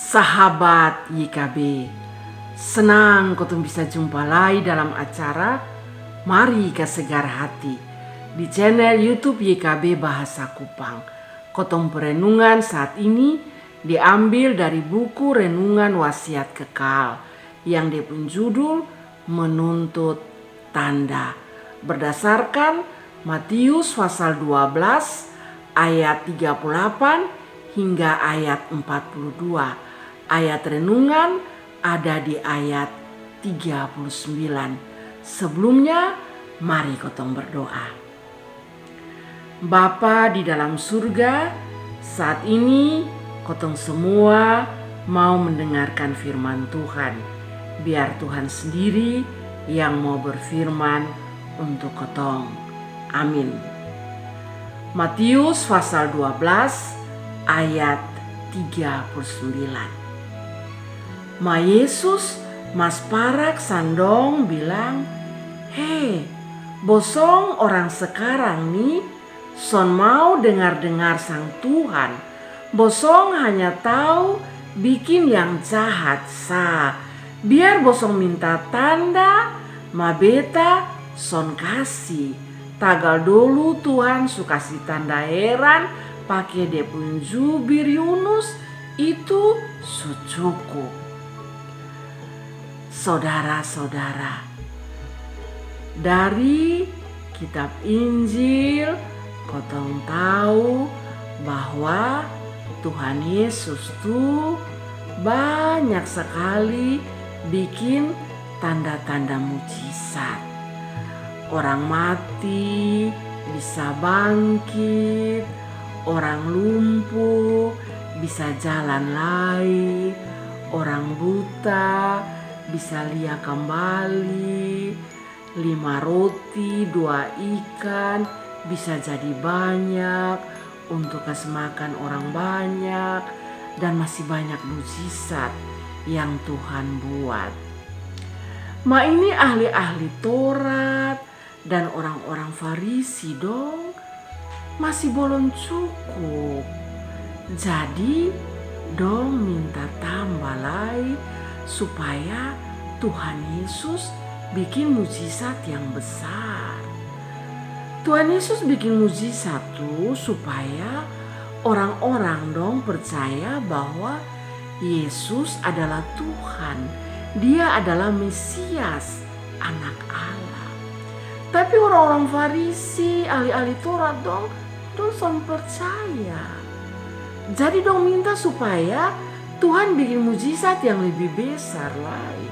Sahabat YKB, senang kotong bisa jumpa lagi dalam acara Mari ke Segar Hati di channel YouTube YKB Bahasa Kupang. Kotong perenungan saat ini diambil dari buku Renungan Wasiat Kekal yang judul Menuntut Tanda, berdasarkan Matius pasal 12 ayat 38 hingga ayat 42. Ayat renungan ada di ayat 39. Sebelumnya, mari kotong berdoa. Bapa di dalam surga, saat ini kotong semua mau mendengarkan firman Tuhan. Biar Tuhan sendiri yang mau berfirman untuk kotong. Amin. Matius pasal 12 ayat 39. Ma Yesus mas parak sandong bilang, "Hei, bosong orang sekarang nih son mau dengar-dengar sang Tuhan. Bosong hanya tahu bikin yang jahat sa. Biar bosong minta tanda, ma beta son kasih. Tagal dulu Tuhan suka kasih tanda heran pakai dia pun jubir Yunus, itu cukup." Saudara-saudara, dari kitab Injil kotong tahu bahwa Tuhan Yesus tuh banyak sekali bikin tanda-tanda mujizat. Orang mati bisa bangkit, orang lumpuh bisa jalan lagi, orang buta bisa lihat kembali, 5 roti 2 ikan bisa jadi banyak untuk kasih makan orang banyak, dan masih banyak mujizat yang Tuhan buat. Ma ini ahli-ahli Taurat dan orang-orang Farisi dong masih belum cukup. Jadi dong minta tambah lagi supaya Tuhan Yesus bikin mujizat yang besar. Tuhan Yesus bikin mujizat tuh supaya orang-orang dong percaya bahwa Yesus adalah Tuhan. Dia adalah Mesias, anak Allah. Tapi orang-orang Farisi, ahli-ahli Taurat dong son percaya. Jadi dong minta supaya Tuhan bikin mujizat yang lebih besar lagi.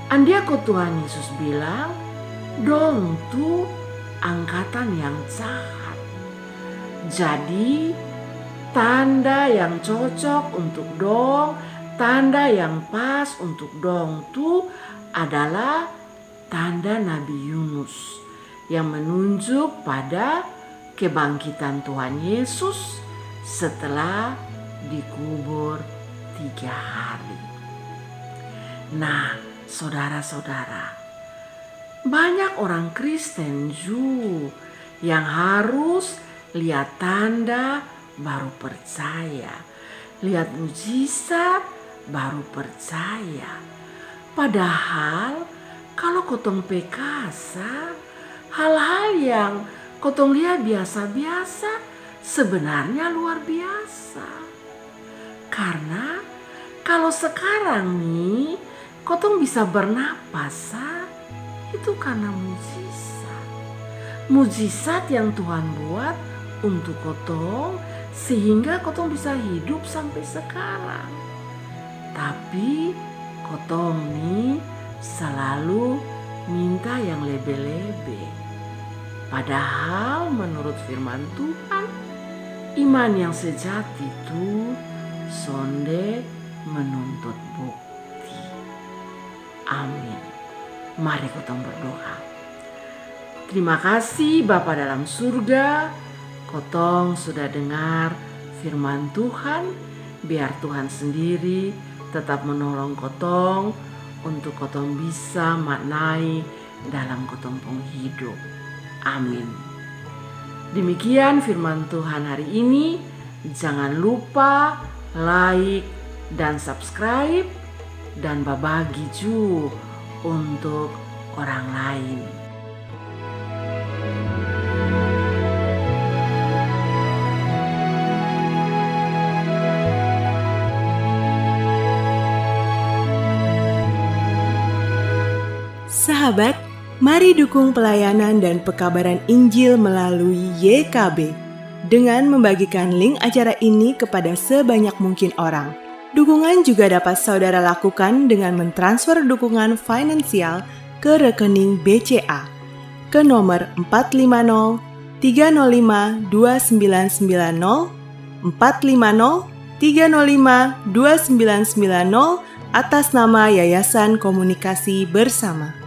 Andiako Tuhan Yesus bilang, dong tuh angkatan yang jahat. Jadi tanda yang cocok untuk dong, tanda yang pas untuk dong tuh adalah tanda Nabi Yunus yang menunjuk pada kebangkitan Tuhan Yesus setelah dikubur 3 hari. Nah, saudara-saudara, banyak orang Kristen juga yang harus lihat tanda baru percaya, lihat mujizat baru percaya. Padahal kalau kotong pekasa, hal-hal yang kotong lihat biasa-biasa sebenarnya luar biasa. Karena kalau sekarang nih kotong bisa bernapas, itu karena mujizat. Mujizat yang Tuhan buat untuk kotong sehingga kotong bisa hidup sampai sekarang. Tapi kotong nih selalu minta yang lebih-lebih. Padahal menurut firman Tuhan, iman yang sejati itu sonde menuntut bukti. Amin. Mari kotong berdoa. Terima kasih Bapa dalam surga, kotong sudah dengar firman Tuhan. Biar Tuhan sendiri tetap menolong kotong untuk kotong bisa maknai dalam kotong penghidup. Amin. Demikian firman Tuhan hari ini. Jangan lupa like dan subscribe dan berbagi juga untuk orang lain. Sahabat, mari dukung pelayanan dan pekabaran Injil melalui YKB dengan membagikan link acara ini kepada sebanyak mungkin orang. Dukungan juga dapat saudara lakukan dengan mentransfer dukungan finansial ke rekening BCA ke nomor 450 305 2990 450 305 2990 atas nama Yayasan Komunikasi Bersama.